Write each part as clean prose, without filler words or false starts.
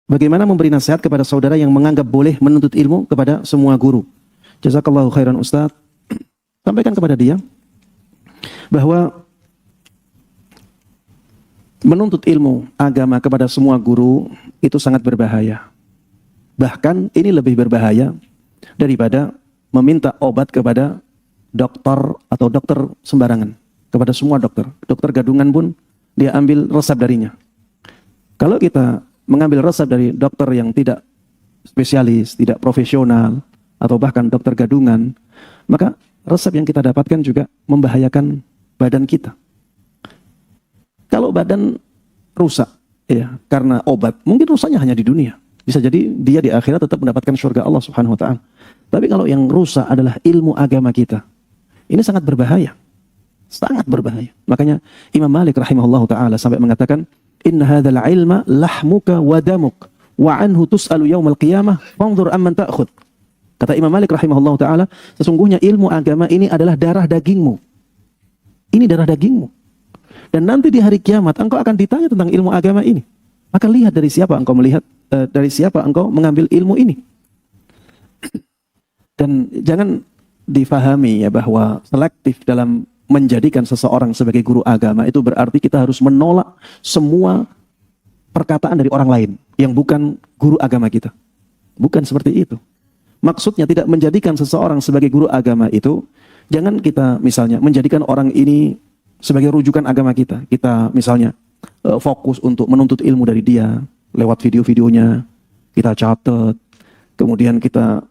Bagaimana memberi nasihat kepada saudara yang menganggap boleh menuntut ilmu kepada semua guru? Jazakallahu khairan Ustaz. Sampaikan kepada dia bahwa menuntut ilmu agama kepada semua guru itu sangat berbahaya. Bahkan ini lebih berbahaya daripada meminta obat kepada dokter atau dokter sembarangan. Kepada semua dokter. Dokter gadungan pun dia ambil resep darinya. Kalau kita mengambil resep dari dokter yang tidak spesialis, tidak profesional, atau bahkan dokter gadungan, maka resep yang kita dapatkan juga membahayakan badan kita. Kalau badan rusak, ya, karena obat, mungkin rusaknya hanya di dunia. Bisa jadi dia di akhirat tetap mendapatkan surga Allah Subhanahu wa Ta'ala. Tapi kalau yang rusak adalah ilmu agama kita, ini sangat berbahaya. Sangat berbahaya. Makanya Imam Malik rahimahullahu ta'ala sampai mengatakan, inna hadzal ilma lahmuka wa damuk wa anhu tus'alu yaumal qiyamah fanzur amman ta'khud. Kata Imam Malik rahimahullahu ta'ala, sesungguhnya ilmu agama ini adalah darah dagingmu. Ini darah dagingmu. Dan nanti di hari kiamat engkau akan ditanya tentang ilmu agama ini. Maka lihat dari siapa engkau dari siapa engkau mengambil ilmu ini. Dan jangan difahami ya bahwa selektif dalam menjadikan seseorang sebagai guru agama itu berarti kita harus menolak semua perkataan dari orang lain yang bukan guru agama kita. Bukan seperti itu. Maksudnya tidak menjadikan seseorang sebagai guru agama itu, jangan kita misalnya menjadikan orang ini sebagai rujukan agama kita. Kita misalnya fokus untuk menuntut ilmu dari dia lewat video-videonya, kita catat, kemudian kita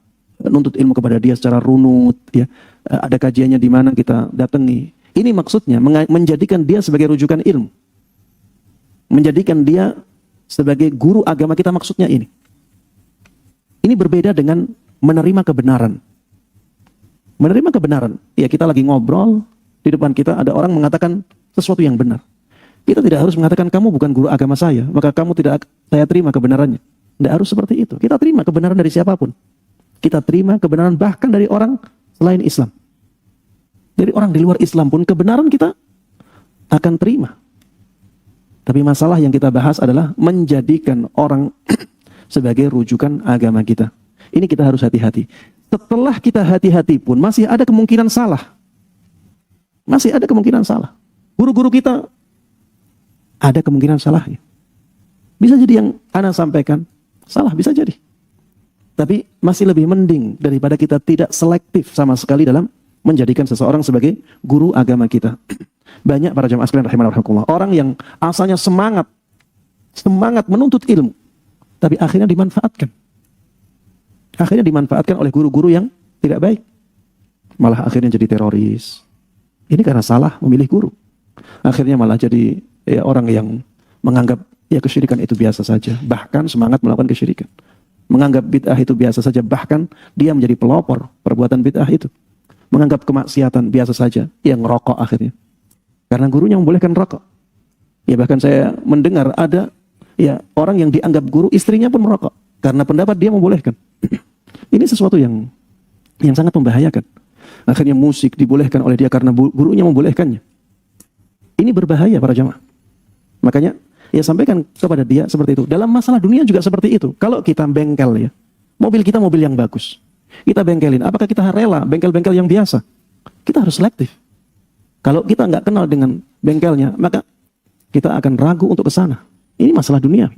nuntut ilmu kepada dia secara runut, ya. Ada kajiannya di mana kita datangi. Ini maksudnya menjadikan dia sebagai rujukan ilmu. Menjadikan dia sebagai guru agama kita, maksudnya ini. Ini berbeda dengan menerima kebenaran. Menerima kebenaran. Ya, kita lagi ngobrol, di depan kita ada orang mengatakan sesuatu yang benar. Kita tidak harus mengatakan kamu bukan guru agama saya, maka kamu tidak saya terima kebenarannya. Tidak harus seperti itu. Kita terima kebenaran dari siapapun. Kita terima kebenaran bahkan dari orang selain Islam. Dari orang di luar Islam pun kebenaran kita akan terima. Tapi masalah yang kita bahas adalah menjadikan orang sebagai rujukan agama kita. Ini kita harus hati-hati. Setelah kita hati-hati pun masih ada kemungkinan salah. Masih ada kemungkinan salah. Guru-guru kita ada kemungkinan salahnya. Bisa jadi yang ana sampaikan salah, bisa jadi. Tapi masih lebih mending daripada kita tidak selektif sama sekali dalam menjadikan seseorang sebagai guru agama kita. Banyak para jamaah sekalian rahimanallah, orang yang asalnya semangat menuntut ilmu, tapi akhirnya dimanfaatkan. Akhirnya dimanfaatkan oleh guru-guru yang tidak baik. Malah akhirnya jadi teroris. Ini karena salah memilih guru. Akhirnya malah jadi orang yang menganggap kesyirikan itu biasa saja, bahkan semangat melakukan kesyirikan. Menganggap bid'ah itu biasa saja, bahkan dia menjadi pelopor perbuatan bid'ah itu. Menganggap kemaksiatan biasa saja, yang ngerokok akhirnya. Karena gurunya membolehkan rokok. Ya, bahkan saya mendengar ada orang yang dianggap guru, istrinya pun merokok. Karena pendapat dia membolehkan. Ini sesuatu yang sangat membahayakan. Akhirnya musik dibolehkan oleh dia karena gurunya membolehkannya. Ini berbahaya para jamaah. Makanya sampaikan kepada dia seperti itu. Dalam masalah dunia juga seperti itu. Kalau kita bengkel, mobil kita mobil yang bagus, kita bengkelin. Apakah kita rela bengkel-bengkel yang biasa? Kita harus selektif. Kalau kita nggak kenal dengan bengkelnya, maka kita akan ragu untuk ke sana. Ini masalah dunia.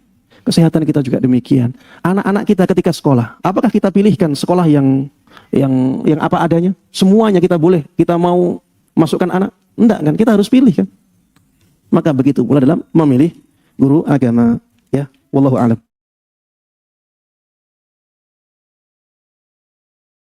Kesehatan kita juga demikian. Anak-anak kita ketika sekolah, apakah kita pilihkan sekolah yang apa adanya? Semuanya kita boleh. Kita mau masukkan anak? Enggak kan? Kita harus pilih kan? Maka begitu pula dalam memilih guru agama. Ya, wallahu a'lam.